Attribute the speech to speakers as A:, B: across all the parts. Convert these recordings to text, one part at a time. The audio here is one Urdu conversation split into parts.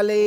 A: li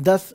A: 10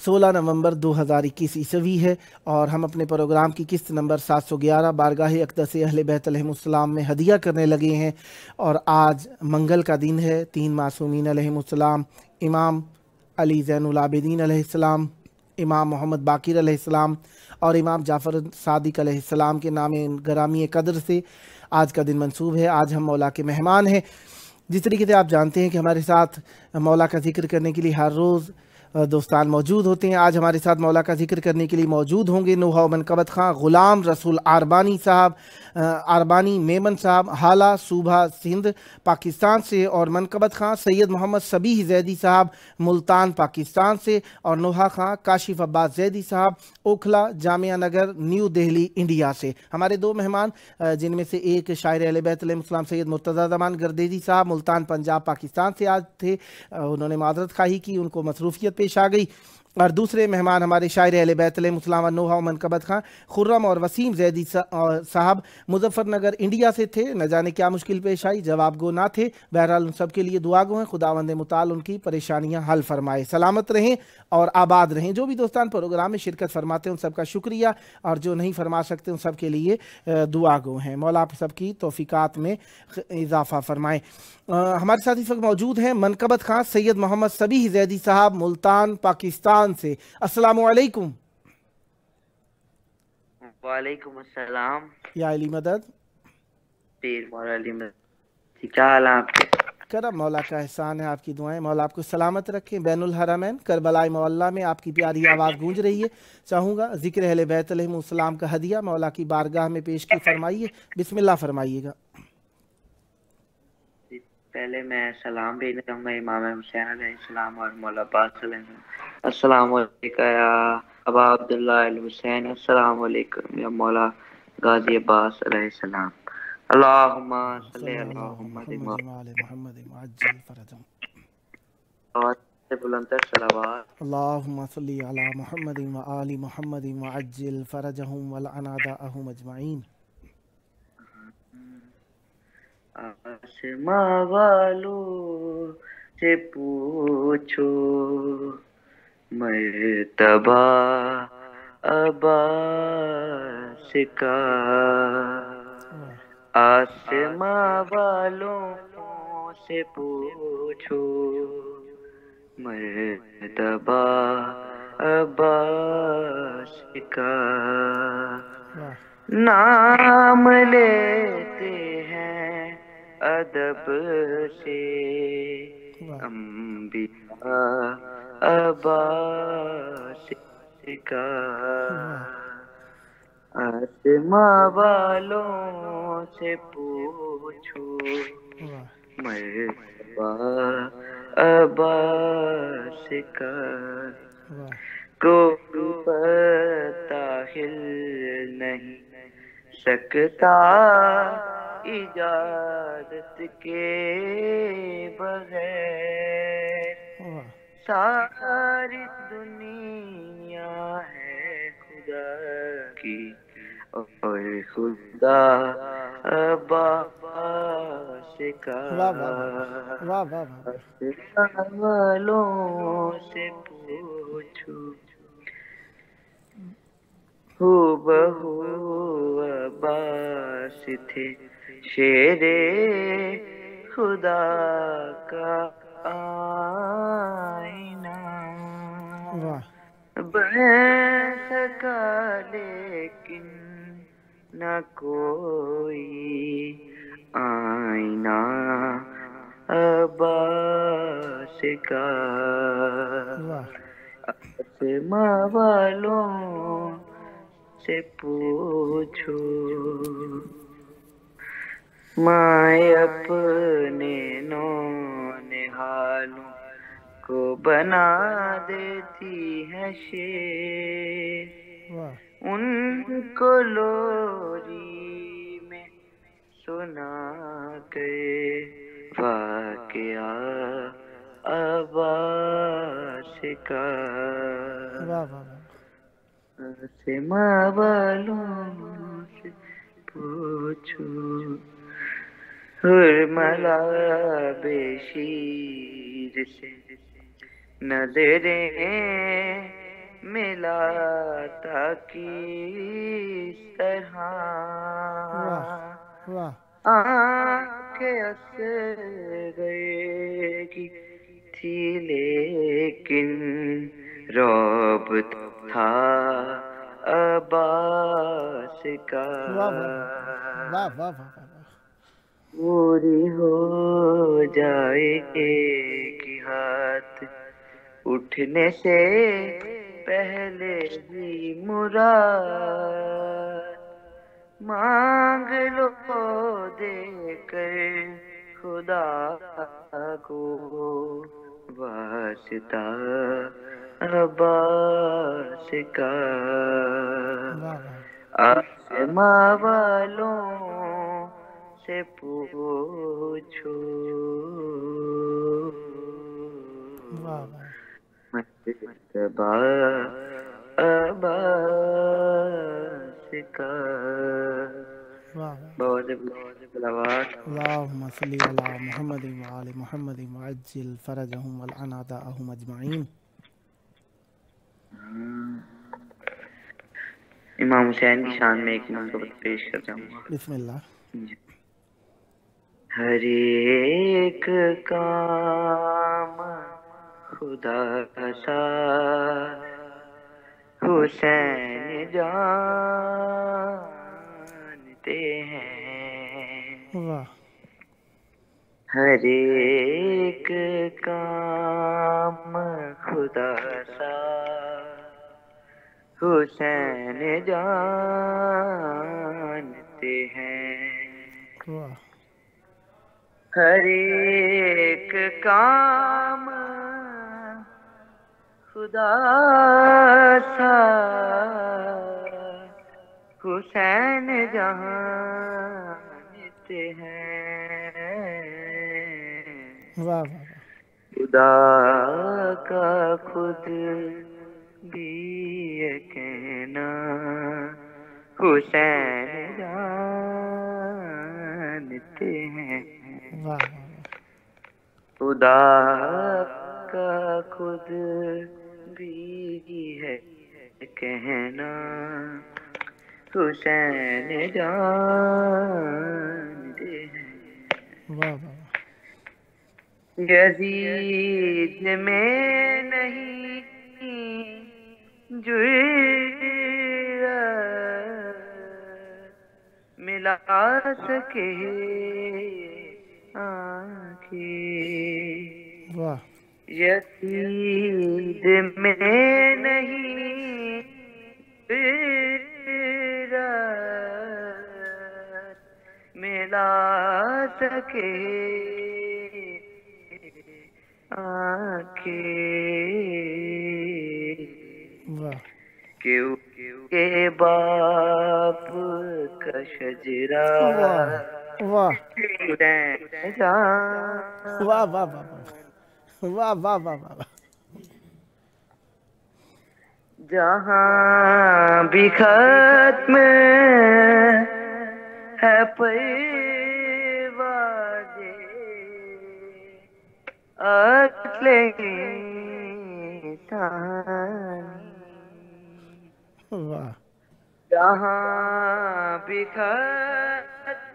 A: 16 نومبر 2021 عیسوی ہے اور ہم اپنے پروگرام کی قسط نمبر 711 بارگاہ اقدس اہل بیت علیہم السلام میں ہدیہ کرنے لگے ہیں، اور آج منگل کا دن ہے۔ 3 معصومین علیہم السلام، امام علی زین العابدین علیہ السلام، امام محمد باقر علیہ السلام اور امام جعفر صادق علیہ السلام کے نام گرامی قدر سے آج کا دن منسوب ہے۔ آج ہم مولا کے مہمان ہیں۔ جس طریقے سے آپ جانتے ہیں کہ ہمارے ساتھ مولا کا ذکر کرنے کے لیے ہر روز دوستان موجود ہوتے ہیں، آج ہمارے ساتھ مولا کا ذکر کرنے کے لیے موجود ہوں گے نوحہ و منقبت خاں غلام رسول آربانی صاحب، آربانی میمن صاحب حالہ صوبہ سندھ پاکستان سے، اور منقبت خاں سید محمد صبیح زیدی صاحب ملتان پاکستان سے، اور نوحہ خاں کاشف عباس زیدی صاحب اوکھلا جامعہ نگر نیو دہلی انڈیا سے۔ ہمارے دو مہمان جن میں سے ایک شاعر اہل بیت علیہ السلام سید مرتضیٰ زمان گردیزی صاحب ملتان پنجاب پاکستان سے آج تھے، انہوں نے معذرت خواہی کی، ان کو مصروفیت پیش آ گئی، اور دوسرے مہمان ہمارے شاعر اہل بیت علیہ السلام نوحہ و منقبت خاں خرم اور وسیم زیدی صاحب مظفر نگر انڈیا سے تھے۔ نہ جانے کیا مشکل پیش آئی، جواب گو نہ تھے، بہرحال ان سب کے لیے دعا گو ہیں، خداوند متعال ان کی پریشانیاں حل فرمائے، سلامت رہیں اور آباد رہیں۔ جو بھی دوستان پروگرام میں شرکت فرماتے ہیں ان سب کا شکریہ، اور جو نہیں فرما سکتے ان سب کے لیے دعا گو ہیں، مولا آپ سب کی توفیقات میں اضافہ فرمائیں۔ ہمارے ساتھ اس وقت موجود ہیں منقبت خاں سید محمد صبیح زیدی صاحب ملتان پاکستان سے۔ السلام علیکم۔
B: وعلیکم السلام۔
A: یا علی مدد۔
B: پیر مولا علی مدد، کیا حال ہے آپ کے؟
A: کرم مولا کا احسان ہے، آپ کی دعائیں، مولا آپ کو سلامت رکھیں۔ بین الحرمین کربلائی معلیٰ میں آپ کی پیاری آواز گونج رہی ہے، چاہوں گا ذکر اہل بیت علیہم السلام کا ہدیہ مولا کی بارگاہ میں پیش کی فرمائیے، بسم اللہ فرمائیے گا۔
B: پہلے میں سلام بھیجنا چاہوں گا امام حسین علیہ السلام اور مولا عباس علیہ السلام۔ السلام علیکم یا ابا عبداللہ الحسین، السلام علیکم یا مولا غازی عباس علیہ السلام۔ اللہم صلی علی محمد
A: وعلی محمد وعجل فرجہم۔
B: بلندر صلوات۔
A: اللہم صلی علی محمد وآل محمد وعجل فرجہم ولعن اعداءہم اجمعین۔
B: آسماں والوں سے پوچھو مرتبہ عباس کا، آسماں والوں سے پوچھو مرتبہ عباس کا، نام لیتے ہیں ادب سے انبیاء عباس کا، آسماں والوں سے پوچھو مرتبہ عباس کا، کوئی پتہ ہل نہیں سکتا اجازت کے بغیر، ساری دنیا ہے خدا کی اور خدا عباس کا، آسمان والوں سے پوچھو ہو بہو عباس تھے شیر خدا کا آئینہ، بن سکا لیکن نہ کوئی آئینہ عباس کا، آسماں والوں سے پوچھو، مائیں اپنے نونہالوں کو بنا دیتی ہے شیر، ان کو لوری میں سنا کے واقعہ عباس کا، آسماں والوں سے پوچھو، حرملا بے شیر سے نظریں ملا تھا کس طرح
A: واہ واہ
B: آنکھیں اصغر کی تھی لیکن رعب تھا عباس کا
A: واہ واہ واہ واہ واہ واہ
B: پوری ہو جائے گی ہاتھ اٹھنے سے پہلے ہی مراد مانگ لو دے کر خدا کو واسطہ عباس کا
A: واہ واہ
B: آسماں والوں سے پوچھو
A: واہ واہ
B: مرتبہ عباس کا
A: واہ
B: بہت صلوات
A: اللہم صلی علی محمد وآل محمد وعجل فرجہم والعنا داءہم اجمعین.
B: امام حسین کی شان میں ایک منقبت پیش کر جاؤں گا.
A: بسم اللہ.
B: ہر ایک کام خدا سا حسین جانتے ہیں
A: واہ
B: ہر ایک کام خدا سا حسین جانتے ہیں
A: واہ
B: ہر ایک کام خدا سا حسین جانتے ہیں
A: واہ واہ
B: خدا کا خود بھی یہ کہنا حسین جانتے ہیں
A: واہ
B: خدا کا خود بھی ہے کہنا حسین جانتے ہیں
A: واہ واہ
B: یزید میں نہیں جرأت ملا سکے آنکھیں
A: واہ
B: یزید میں نہیں جرأت ملا سکے آنکھیں
A: واہ
B: کیوں کہ باپ کا شجرا
A: واہ واہ
B: جان
A: واہ واہ واہ واہ واہ واہ واہ
B: جہاں بھی ختم ہے پرواز عقل انسانی
A: واہ
B: جہاں بھی ختم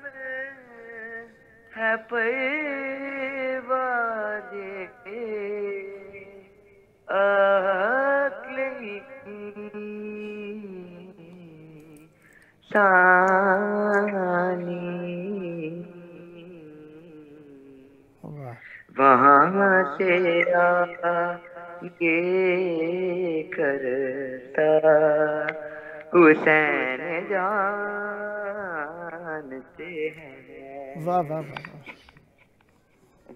B: ہے پرواز عقل انسانی
A: واہ
B: وہاں سے آگے کرتا حسین جانتے ہیں
A: واہ واہ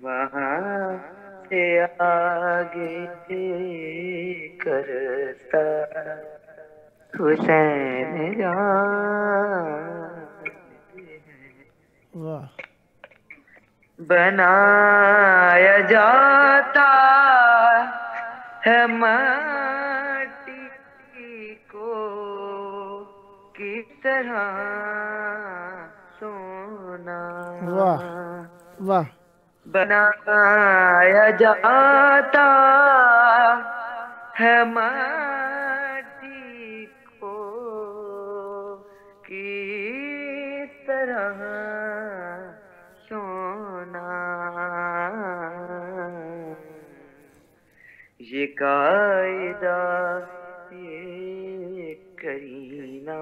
B: وہاں سے آگے کرتا حسین جانتے ہیں
A: واہ
B: بنایا جاتا ہے مٹی کو کس طرح سونا
A: واہ واہ
B: بنایا جاتا ہے مٹی یہ قاعدہ یہ کرینہ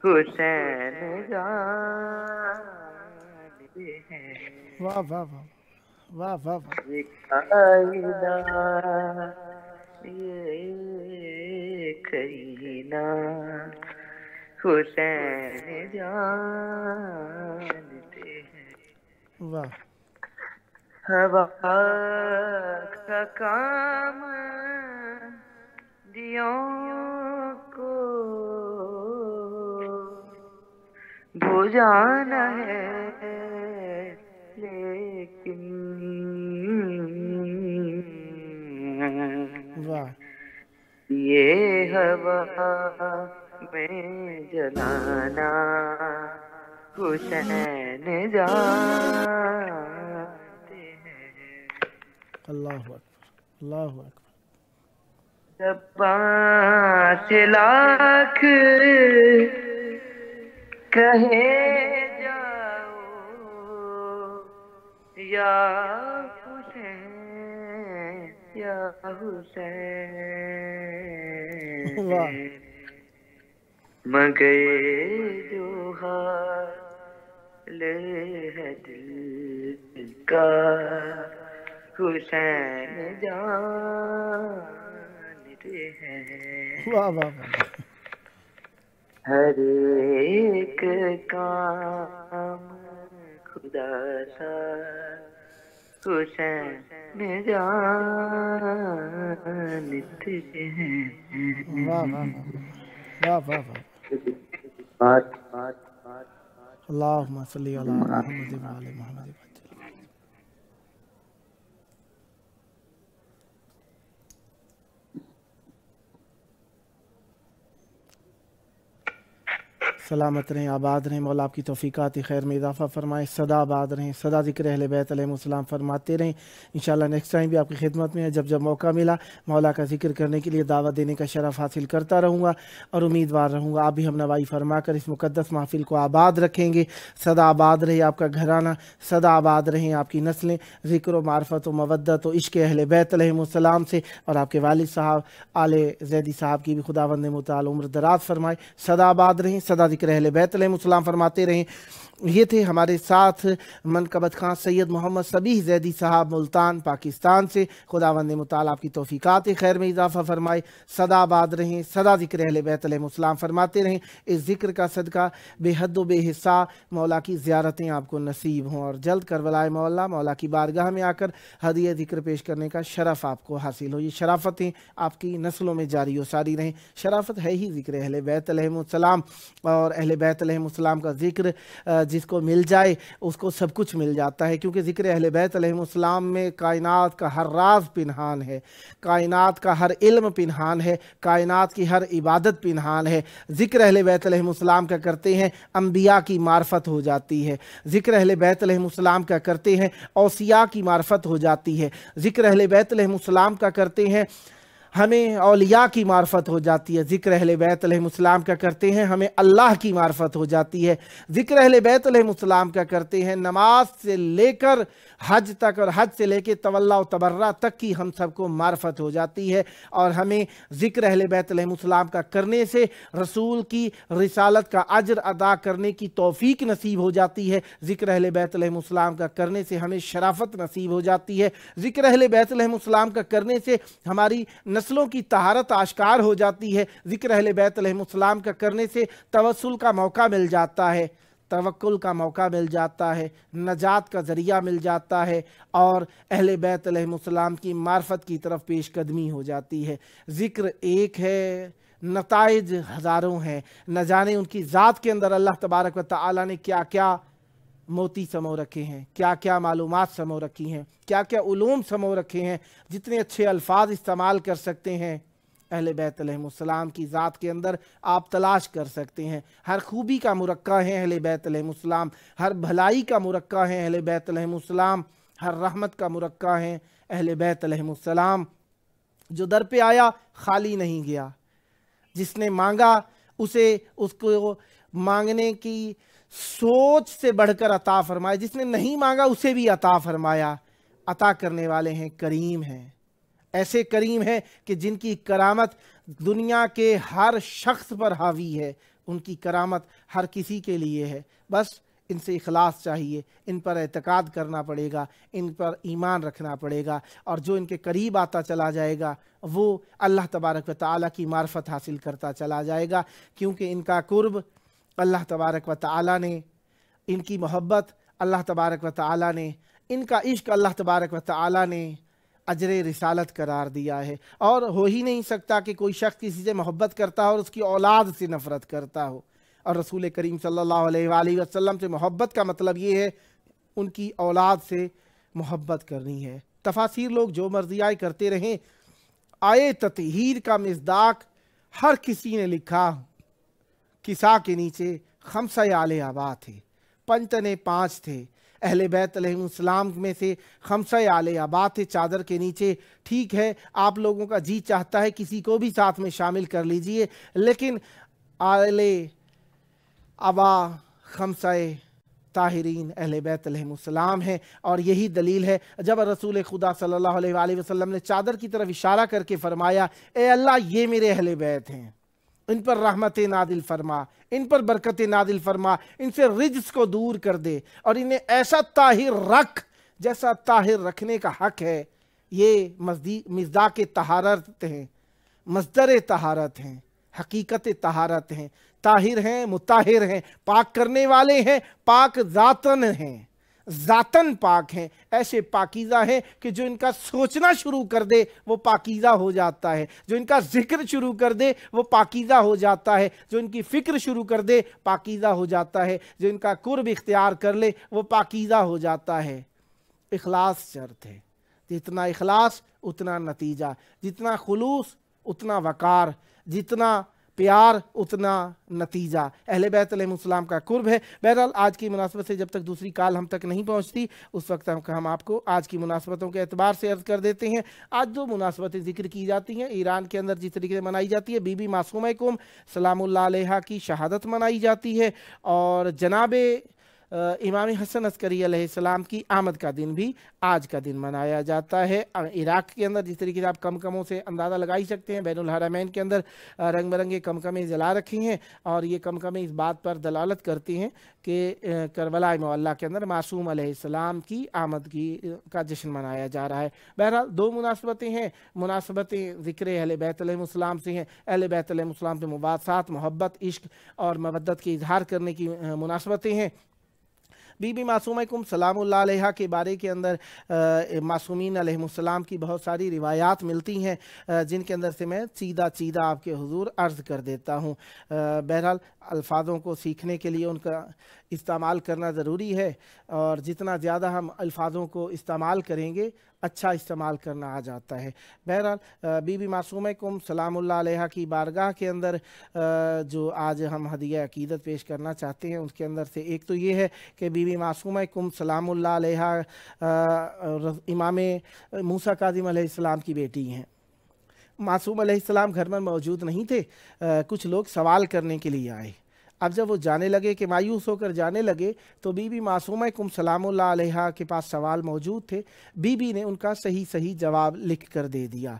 B: حسین جانتے ہیں
A: واہ واہ واہ واہ واہ واہ
B: یہ قاعدہ یہ کرینہ حسین جانتے ہیں
A: واہ
B: ہوا کا کام دیوں کو بجانا ہے لیکن
A: واہ
B: یہ ہوا میں جلانا حسین جانتے ہیں
A: اللہ اکبر اللہ اکبر
B: زبان سے لاکھ کہے جاؤ یا حسین یا حسین
A: واہ
B: مگر جو حال ہے دل کا حسین جانتے ہیں
A: واہ واہ واہ
B: ہر ایک کام خدا سا حسین جانتے ہیں
A: واہ واہ واہ واہ واہ اللہم صلی علی محمد وعلی محمد وسلم سلامت رہیں آباد رہیں مولا آپ کی توفیقات خیر میں اضافہ فرمائے سدا آباد رہیں سدا ذکر اہل بیت علیہ السلام فرماتے رہیں انشاءاللہ نیکسٹ ٹائم بھی آپ کی خدمت میں ہے جب جب موقع ملا مولا کا ذکر کرنے کے لیے دعوت دینے کا شرف حاصل کرتا رہوں گا اور امیدوار رہوں گا آپ بھی ہم نوائی فرما کر اس مقدس محفل کو آباد رکھیں گے سدا آباد رہے آپ کا گھرانہ سدا آباد رہیں آپ کی نسلیں ذکر و معرفت و مودت و عشق اہل بیت علیہ السلام سے اور آپ کے والد صاحب آل زیدی صاحب کی بھی خداوند متعال عمر دراز فرمائے سدا آباد رہیں سدا ذکر اہل بیت علیہ السلام فرماتے رہیں یہ تھے ہمارے ساتھ منقبت خان سید محمد صبیح زیدی صاحب ملتان پاکستان سے خداوند متعال آپ کی توفیقات خیر میں اضافہ فرمائے سدا آباد رہیں سدا ذکر اہل بیت علیہ السلام فرماتے رہیں اس ذکر کا صدقہ بے حد و بے حصہ مولا کی زیارتیں آپ کو نصیب ہوں اور جلد کربلائے مولا کی بارگاہ میں آ کر ہدیہ ذکر پیش کرنے کا شرف آپ کو حاصل ہو یہ شرافتیں آپ کی نسلوں میں جاری و ساری رہیں شرافت ہے ہی ذکر اہل بیت علیہ السلام اور اہل بیت علیہ السلام کا ذکر جس کو مل جائے اس کو سب کچھ مل جاتا ہے کیونکہ ذکر اہل بیت علیہ السلام میں کائنات کا ہر راز پنہان ہے کائنات کا ہر علم پنہان ہے کائنات کی ہر عبادت پنہان ہے ذکر اہل بیت علیہ السلام کا کرتے ہیں انبیاء کی معرفت ہو جاتی ہے ذکر اہل بیت علیہ السلام کا کرتے ہیں اوصیاء کی معرفت ہو جاتی ہے ذکر اہل بیت علیہ السلام کا کرتے ہیں ہمیں اولیاء کی معرفت ہو جاتی ہے ذکر اہل بیت علیہ السلام کا کرتے ہیں ہمیں اللہ کی معرفت ہو جاتی ہے ذکر اہل بیت علیہ السلام کا کرتے ہیں نماز سے لے کر حج تک اور حج سے لے کے تولا و تبرہ تک کی ہم سب کو معرفت ہو جاتی ہے اور ہمیں ذکر اہل بیت علیہ السلام کا کرنے سے رسول کی رسالت کا اجر ادا کرنے کی توفیق نصیب ہو جاتی ہے ذکر اہل بیت علیہ السلام کا کرنے سے ہمیں شرافت نصیب ہو جاتی ہے ذکر اہل بیت علیہ السلام کا کرنے سے ہماری نسلوں کی طہارت آشکار ہو جاتی ہے ذکر اہل بیت علیہ السلام کا کرنے سے توسل کا موقع مل جاتا ہے توکل کا موقع مل جاتا ہے نجات کا ذریعہ مل جاتا ہے اور اہل بیت علیہ السلام کی معرفت کی طرف پیش قدمی ہو جاتی ہے ذکر ایک ہے نتائج ہزاروں ہیں نہ جانے ان کی ذات کے اندر اللہ تبارک و تعالی نے کیا کیا موتی سمو رکھے ہیں کیا کیا معلومات سمو رکھی ہیں کیا کیا علوم سمو رکھے ہیں جتنے اچھے الفاظ استعمال کر سکتے ہیں اہل بیت علیہ السلام کی ذات کے اندر آپ تلاش کر سکتے ہیں ہر خوبی کا مرقع ہے اہل بیت علیہ السلام ہر بھلائی کا مرقع ہے اہل بیت علیہ السلام ہر رحمت کا مرقع ہے اہل بیت علیہ السلام جو در پہ آیا خالی نہیں گیا جس نے مانگا اسے اس کو مانگنے کی سوچ سے بڑھ کر عطا فرمایا جس نے نہیں مانگا اسے بھی عطا فرمایا عطا کرنے والے ہیں کریم ہیں ایسے کریم ہیں کہ جن کی کرامت دنیا کے ہر شخص پر حاوی ہے، ان کی کرامت ہر کسی کے لیے ہے، بس ان سے اخلاص چاہیے، ان پر اعتقاد کرنا پڑے گا، ان پر ایمان رکھنا پڑے گا، اور جو ان کے قریب آتا چلا جائے گا وہ اللہ تبارک و تعالیٰ کی معرفت حاصل کرتا چلا جائے گا، کیونکہ ان کا قرب اللہ تبارک و تعالیٰ نے، ان کی محبت اللہ تبارک و تعالیٰ نے، ان کا عشق اللہ تبارک و تعالیٰ نے اجر رسالت قرار دیا ہے، اور ہو ہی نہیں سکتا کہ کوئی شخص کسی سے محبت کرتا ہو اور اس کی اولاد سے نفرت کرتا ہو، اور رسول کریم صلی اللہ علیہ وآلہ وسلم سے محبت کا مطلب یہ ہے ان کی اولاد سے محبت کرنی ہے۔ تفاسیر لوگ جو مرضی آئے کرتے رہیں، آئے تطہیر کا مصداق ہر کسی نے لکھا، کسا کے نیچے خمسہ آل آبا تھے، پنجتنے 5 تھے، اہل بیت علیہ السلام میں سے خمسہ آل آبا تھے چادر کے نیچے۔ ٹھیک ہے، آپ لوگوں کا جی چاہتا ہے کسی کو بھی ساتھ میں شامل کر لیجئے، لیکن آل آبا خمسہ طاہرین اہل بیت علیہ السلام ہیں، اور یہی دلیل ہے جب رسول خدا صلی اللہ علیہ وآلہ وسلم نے چادر کی طرف اشارہ کر کے فرمایا، اے اللہ یہ میرے اہل بیت ہیں، ان پر رحمت نازل فرما، ان پر برکت نازل فرما، ان سے رجس کو دور کر دے، اور انہیں ایسا طاہر رکھ جیسا طاہر رکھنے کا حق ہے۔ یہ مصداق طہارت ہیں، مصدر طہارت ہیں، حقیقت طہارت ہیں، طاہر ہیں، مطہر ہیں، پاک کرنے والے ہیں، پاک ذاتن ہیں، ذاتن پاک ہیں، ایسے پاکیزہ ہیں کہ جو ان کا سوچنا شروع کر دے وہ پاکیزہ ہو جاتا ہے، جو ان کا ذکر شروع کر دے وہ پاکیزہ ہو جاتا ہے، جو ان کی فکر شروع کر دے پاکیزہ ہو جاتا ہے، جو ان کا قرب اختیار کر لے وہ پاکیزہ ہو جاتا ہے۔ اخلاص شرط ہے، جتنا اخلاص اتنا نتیجہ، جتنا خلوص اتنا وقار، جتنا پیار اتنا نتیجہ۔ اہل بیت علیہ السلام کا قرب ہے۔ بہرحال آج کی مناسبت سے جب تک دوسری کال ہم تک نہیں پہنچتی اس وقت ہم آپ کو آج کی مناسبتوں کے اعتبار سے عرض کر دیتے ہیں۔ آج دو مناسبتیں ذکر کی جاتی ہیں۔ ایران کے اندر جس طریقے سے منائی جاتی ہے، بی بی معصومہ کم سلام اللہ علیہا کی شہادت منائی جاتی ہے، اور جناب امام حسن عسکری علیہ السلام کی آمد کا دن بھی آج کا دن منایا جاتا ہے۔ عراق کے اندر جس طریقے سے آپ کمکموں سے اندازہ لگا ہی سکتے ہیں، بین الحرمین کے اندر رنگ برنگے کمکمیں جلا رکھی ہیں، اور یہ کمکمیں اس بات پر دلالت کرتی ہیں کہ کربلا معلیٰ کے اندر معصوم علیہ السلام کی آمد کا جشن منایا جا رہا ہے۔ بہرحال دو مناسبتیں ہیں، مناسبتیں ذکر اہل بیت علیہ السلام سے ہیں۔ اہل بیت علیہ السلام سے مباحثات، محبت، عشق اور مودت کے اظہار کرنے کی مناسبتیں ہیں۔ بی بی معصومہ کم سلام اللہ علیہا کے بارے کے اندر معصومین علیہ السلام کی بہت ساری روایات ملتی ہیں، جن کے اندر سے میں چیدہ آپ کے حضور عرض کر دیتا ہوں۔ بہرحال الفاظوں کو سیکھنے کے لیے ان کا استعمال کرنا ضروری ہے، اور جتنا زیادہ ہم الفاظوں کو استعمال کریں گے اچھا استعمال کرنا آ جاتا ہے۔ بہرحال بی بی معصومہ کم سلام اللہ علیہا کی بارگاہ کے اندر جو آج ہم ہدیہ عقیدت پیش کرنا چاہتے ہیں، اس کے اندر سے ایک تو یہ ہے کہ بی بی معصومہ کم سلام اللہ علیہا امام موسیٰ کاظم علیہ السلام کی بیٹی ہیں۔ معصوم علیہ السلام گھر میں موجود نہیں تھے، کچھ لوگ سوال کرنے کے لیے آئے۔ اب جب وہ جانے لگے کہ مایوس ہو کر جانے لگے تو بی بی معصومہ کم سلام اللہ علیہا کے پاس سوال موجود تھے، بی بی نے ان کا صحیح جواب لکھ کر دے دیا۔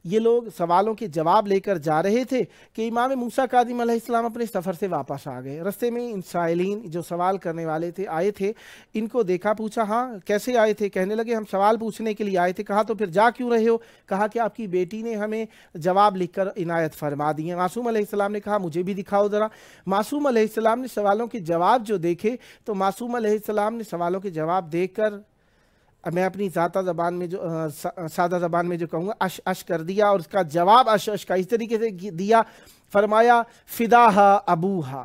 A: یہ لوگ سوالوں کے جواب لے کر جا رہے تھے کہ امام موسیٰ کاظم علیہ السلام اپنے سفر سے واپس آ گئے۔ رستے میں ان سائلین جو سوال کرنے والے تھے آئے تھے، ان کو دیکھا، پوچھا ہاں کیسے آئے تھے؟ کہنے لگے ہم سوال پوچھنے کے لیے آئے تھے۔ کہا تو پھر جا کیوں رہے ہو؟ کہا کہ آپ کی بیٹی نے ہمیں جواب لکھ کر عنایت فرما دیے۔ معصوم علیہ السلام نے کہا مجھے بھی دکھاؤ ذرا۔ معصوم علیہ السلام نے سوالوں کے جواب جو دیکھے تو معصوم علیہ السلام نے سوالوں کے جواب دیکھ کر، میں اپنی ذاتہ زبان میں جو سادہ زبان میں جو کہوں گا، اش کر دیا، اور اس کا جواب اش کا اس طریقے سے دیا، فرمایا فداہا ابوہا،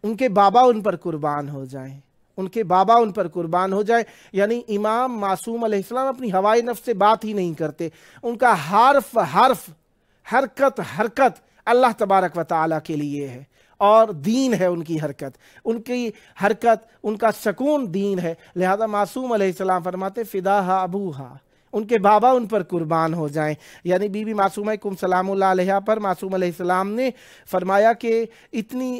A: ان کے بابا ان پر قربان ہو جائیں، ان کے بابا ان پر قربان ہو جائیں۔ یعنی امام معصوم علیہ السلام اپنی ہوائے نفس سے بات ہی نہیں کرتے، ان کا حرف حرکت اللہ تبارک و تعالیٰ کے لیے ہے، اور دین ہے ان کی حرکت، ان کا سکون دین ہے۔ لہذا معصوم علیہ السلام فرماتے فداہا ابوہا، ان کے بابا ان پر قربان ہو جائیں۔ یعنی بی بی معصومہ کم سلام اللہ علیہا پر معصوم علیہ السلام نے فرمایا کہ اتنی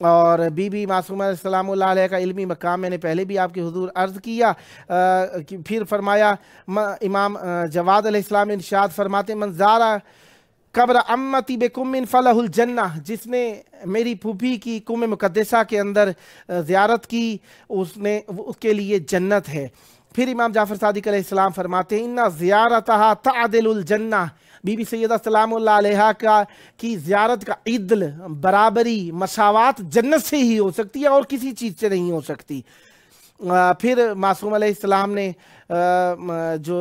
A: اور بی بی معصومہ السلام اللہ علیہ کا علمی مقام میں نے پہلے بھی آپ کے حضور عرض کیا. پھر فرمایا امام جواد علیہ السلام نے ارشاد فرماتے من زارا قبر امتی بکم فلہ الجنہ، جس نے میری پھوپھی کی کم مقدسہ کے اندر زیارت کی اس کے لیے جنت ہے. پھر امام جعفر صادق علیہ السلام فرماتے ہیں اِنَّ زِيَارَتَهَا تَعْدِلُ الْجَنَّةِ، بی بی سیدہ سلام اللہ علیہ کی زیارت کا عدل، برابری، مساوات جنت سے ہی ہو سکتی ہے اور کسی چیز سے نہیں ہو سکتی. پھر معصوم علیہ السلام نے جو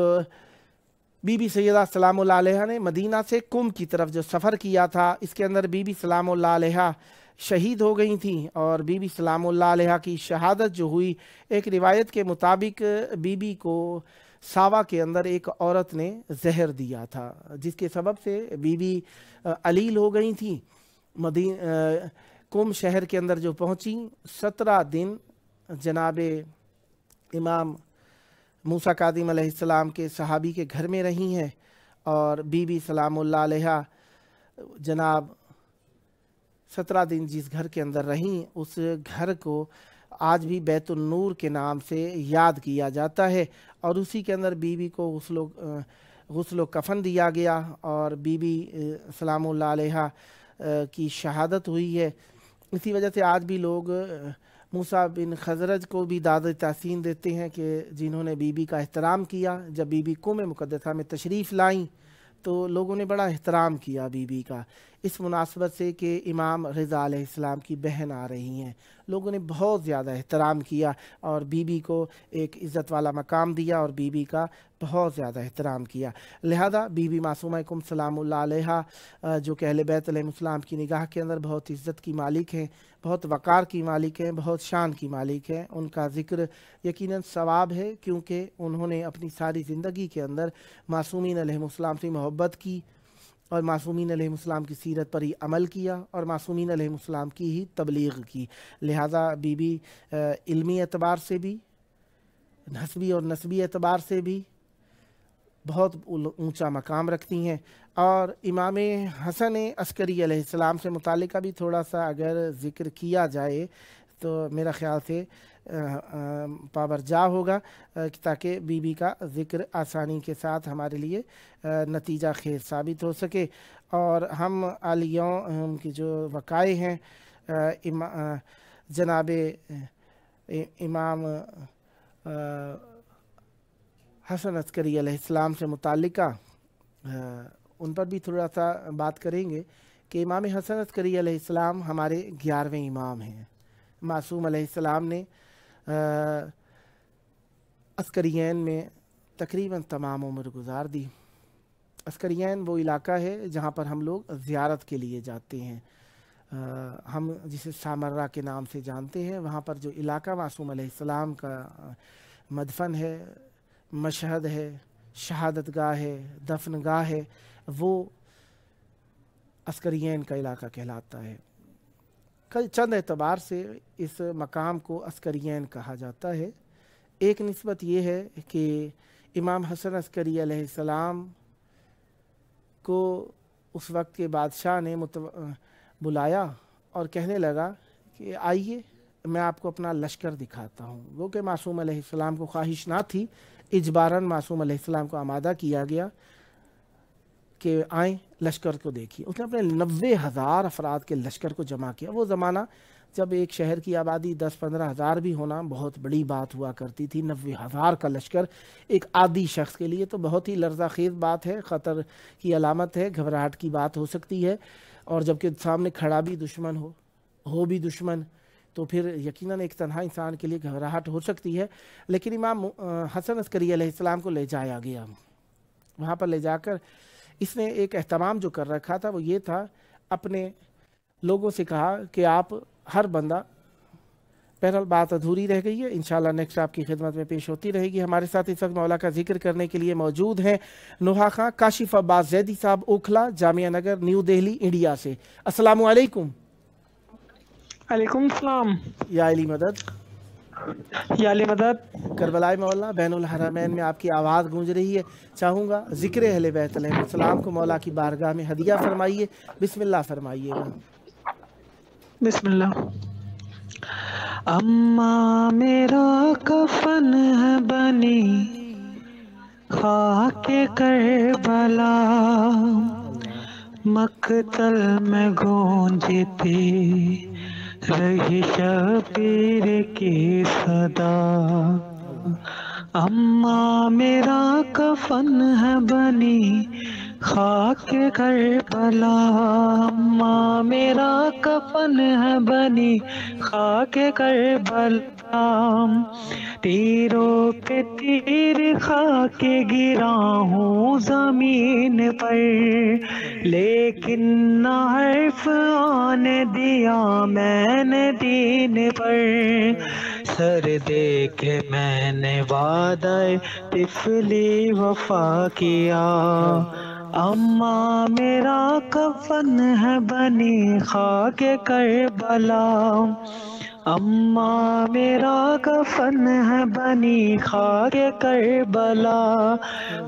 A: بی بی سیدہ سلام اللہ علیہ نے مدینہ سے کم کی طرف جو سفر کیا تھا، اس کے اندر بی بی سلام اللہ علیہ شہید ہو گئی تھیں. اور بی بی سلام اللہ علیہ کی شہادت جو ہوئی، ایک روایت کے مطابق بی بی کو ساوا کے اندر ایک عورت نے زہر دیا تھا، جس کے سبب سے بی بی علیل ہو گئی تھیں. کم شہر کے اندر جو پہنچی، 17 دن جناب امام موسیٰ کاظم علیہ السلام کے صحابی کے گھر میں رہی ہیں. اور بی بی سلام اللہ علیہ جناب 17 دن جس گھر کے اندر رہیں، اس گھر کو آج بھی بیت النور کے نام سے یاد کیا جاتا ہے. اور اسی کے اندر بی بی کو غسل و کفن دیا گیا اور بی بی سلام اللہ علیہ کی شہادت ہوئی ہے. اسی وجہ سے آج بھی لوگ موسیٰ بن خزرج کو بھی داد تحسین دیتے ہیں کہ جنہوں نے بی بی کا احترام کیا. جب بی بی قوم مقدسہ میں تشریف لائیں تو لوگوں نے بڑا احترام کیا بی بی کا، اس مناسبت سے کہ امام رضا علیہ السلام کی بہن آ رہی ہیں. لوگوں نے بہت زیادہ احترام کیا اور بی بی کو ایک عزت والا مقام دیا اور بی بی کا بہت زیادہ احترام کیا. لہذا بی بی معصومہ کم سلام اللہ علیہ جو کہ اہل بیت علیہ السلام کی نگاہ کے اندر بہت عزت کی مالک ہیں، بہت وقار کی مالک ہیں، بہت شان کی مالک ہیں. ان کا ذکر یقیناً ثواب ہے، کیونکہ انہوں نے اپنی ساری زندگی کے اندر معصومین علیہ السلام سے محبت کی اور معصومین علیہ السلام کی سیرت پر ہی عمل کیا اور معصومین علیہ السلام کی ہی تبلیغ کی. لہذا بی بی علمی اعتبار سے بھی، حسبی اور نسبی اعتبار سے بھی بہت اونچا مقام رکھتی ہیں. اور امام حسن عسکری علیہ السلام سے متعلقہ بھی تھوڑا سا اگر ذکر کیا جائے تو میرا خیال سے پابرجا ہوگا، تاکہ بی بی کا ذکر آسانی کے ساتھ ہمارے لیے نتیجہ خیز ثابت ہو سکے. اور ہم عالیوں کی جو وقائع ہیں جناب امام حسن عسکری علیہ السلام سے متعلقہ ان پر بھی تھوڑا سا بات کریں گے کہ امام حسن عسکری علیہ السلام ہمارے 11ویں امام ہیں. معصوم علیہ السلام نے عسکرین میں تقریباً تمام عمر گزار دی. عسکرین وہ علاقہ ہے جہاں پر ہم لوگ زیارت کے لیے جاتے ہیں، ہم جسے سامرہ کے نام سے جانتے ہیں. وہاں پر جو علاقہ معصوم علیہ السلام کا مدفن ہے، مشہد ہے، شہادت گاہ ہے، دفن گاہ ہے، وہ عسکرین کا علاقہ کہلاتا ہے. چند اعتبار سے اس مقام کو عسکرین کہا جاتا ہے. ایک نسبت یہ ہے کہ امام حسن عسکری علیہ السلام کو اس وقت کے بادشاہ نے بلایا اور کہنے لگا کہ آئیے میں آپ کو اپنا لشکر دکھاتا ہوں. وہ کہ معصوم علیہ السلام کو خواہش نہ تھی، اجباراً معصوم علیہ السلام کو آمادہ کیا گیا کہ آئیں لشکر کو دیکھیے. اس نے اپنے 90,000 افراد کے لشکر کو جمع کیا. وہ زمانہ جب ایک شہر کی آبادی 10-15 ہزار بھی ہونا بہت بڑی بات ہوا کرتی تھی، 90,000 کا لشکر ایک عادی شخص کے لیے تو بہت ہی لرزہ خیز بات ہے، خطر کی علامت ہے، گھبراہٹ کی بات ہو سکتی ہے. اور جب کہ سامنے کھڑا بھی دشمن ہو بھی دشمن، تو پھر یقیناً ایک تنہا انسان کے لیے گھبراہٹ ہو سکتی ہے. لیکن امام حسن عسکری علیہ السلام کو لے جایا گیا. وہاں پر لے جا کر اس نے ایک اہتمام جو کر رکھا تھا وہ یہ تھا، اپنے لوگوں سے کہا کہ آپ ہر بندہ، بہرحال بات ادھوری رہ گئی ہے، انشاءاللہ نیکسٹ آپ کی خدمت میں پیش ہوتی رہے گی. ہمارے ساتھ اس وقت مولا کا ذکر کرنے کے لیے موجود ہیں نوحہ خان کاشف عباس زیدی صاحب، اوکھلا، جامعہ نگر، نیو دہلی، انڈیا سے. السلام علیکم.
C: علیکم السلام.
A: یا علی مدد،
C: یا علی مدد.
A: کربلائے مولا بین الحرمین میں آپ کی آواز گونج رہی ہے. چاہوں گا ذکر اہل بیت علیہ السلام کو مولا کی بارگاہ میں ہدیہ فرمائیے. بسم اللہ فرمائیے گا.
C: بسم اللہ. اماں میرا کفن ہے بنی خاک کربلا، مقتل میں گونجتی رہی شبیر کی صدا، اماں میرا کفن ہے بنی خاک کربلا، اماں میرا کفن ہے بنی خاک کربلا، تیروں پہ تیر خاک گرا ہوں زمین پر، لیکن نہ حرف آنے دیا میں نے دین پر، سر دے کے میں نے وعدہ طفلی وفا کیا، اماں میرا کفن ہے بنی خاک کربلا، اماں میرا کفن ہے بنی خاک کربلا،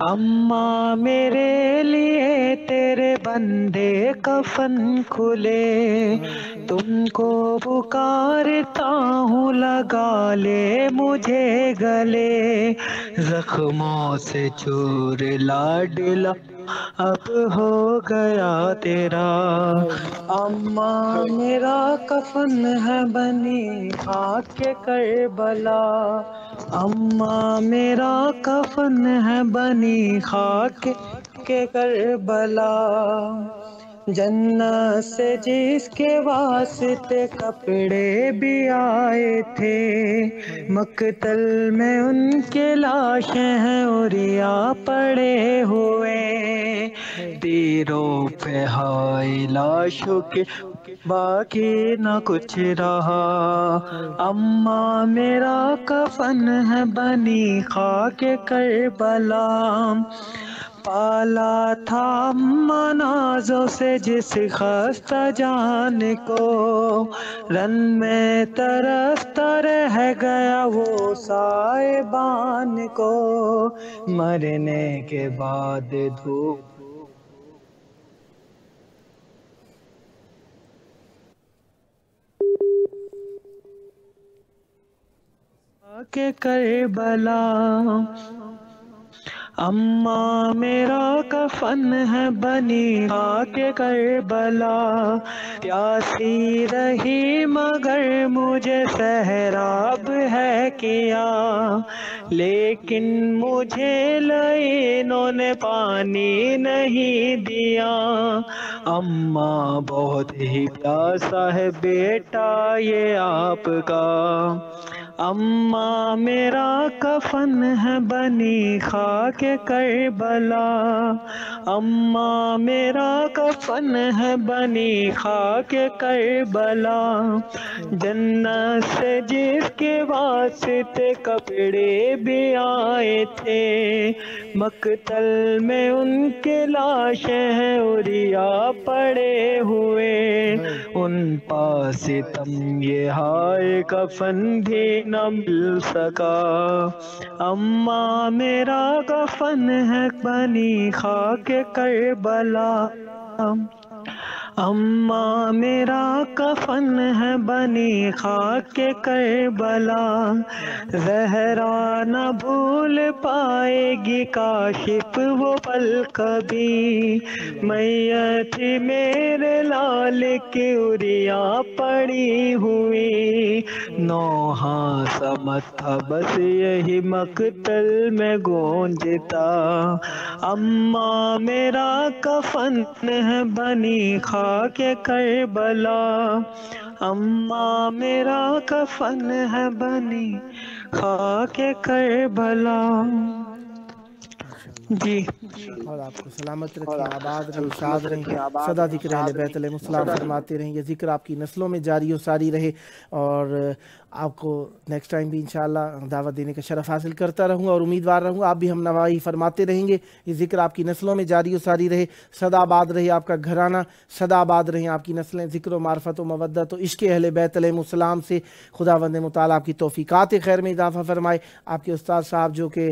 C: اماں میرے لیے تیرے بندے کفن کھلے، تم کو پکارتا ہوں لگا لے مجھے گلے، زخموں سے چور لاڈلا اب ہو گیا تیرا، اماں میرا کفن ہے بنی خاک کربلا، اماں میرا کفن ہے بنی خاک کربلا، جنت سے جس کے واسطے کپڑے بھی آئے تھے، مقتل میں ان کے لاشیں ہیں اوریا پڑے ہوئے، تیروں پہ ہائی لاشوں کے باقی نہ کچھ رہا، اماں میرا کفن ہے بنی خاک کربلا، پالا تھا اماں نازوں سے جس خستہ جان کو، رن میں ترستا رہ گیا وہ سائبان کو، مرنے کے بعد دھوپ کے کربلا، اماں میرا کفن ہے بنی خاک کربلا، پیاسی رہی مگر مجھے سہراب ہے کیا، لیکن مجھے لعینوں نے پانی نہیں دیا، اماں بہت ہی پیاسا ہے بیٹا یہ آپ کا، اماں میرا کفن ہے بنی خاک کربلا، اماں میرا کفن ہے بنی خاک کربلا، جنت سے جس کے واسطے کپڑے بھی آئے تھے، مقتل میں ان کے لاشیں ہیں اوریا پڑے ہوئے، ان پاس تم یہ ہائے کفن بھی نہ مل سکا، اماں میرا کفن ہے بنی خاک کربلا، اماں میرا کفن ہے بنی خاک کربلا، زہرا نہ بھول پائے گی کاشف وہ پل کبھی، میت میرے لال کی اوریا پڑی ہوئی، نوحہ سمت تھا بس یہی مقتل میں گونجتا، اماں میرا کفن ہے بنی خاک کربلا، اماں میرا کفن ہے بنی خاک کربلا، جی
A: اور آپ کو سلامت رکھیں، آباد رہیں، شاد رہیں، سدا ذکر اہل بیت علیہ السلام فرماتے رہیں، یہ ذکر آپ کی نسلوں میں جاری و ساری رہے، اور آپ کو نیکسٹ ٹائم بھی انشاءاللہ دعوت دینے کا شرف حاصل کرتا رہوں گا، اور امیدوار رہوں گا آپ بھی ہم نوائی فرماتے رہیں گے، یہ ذکر آپ کی نسلوں میں جاری و ساری رہے، سدا آباد رہے آپ کا گھرانہ، سدا آباد رہیں آپ کی نسلیں، ذکر و معرفت و مودت و عشق اہل بیت علیہ السلام سے خداوند متعالی آپ کی توفیقات خیر میں اضافہ فرمائے، آپ کے استاد صاحب جو کہ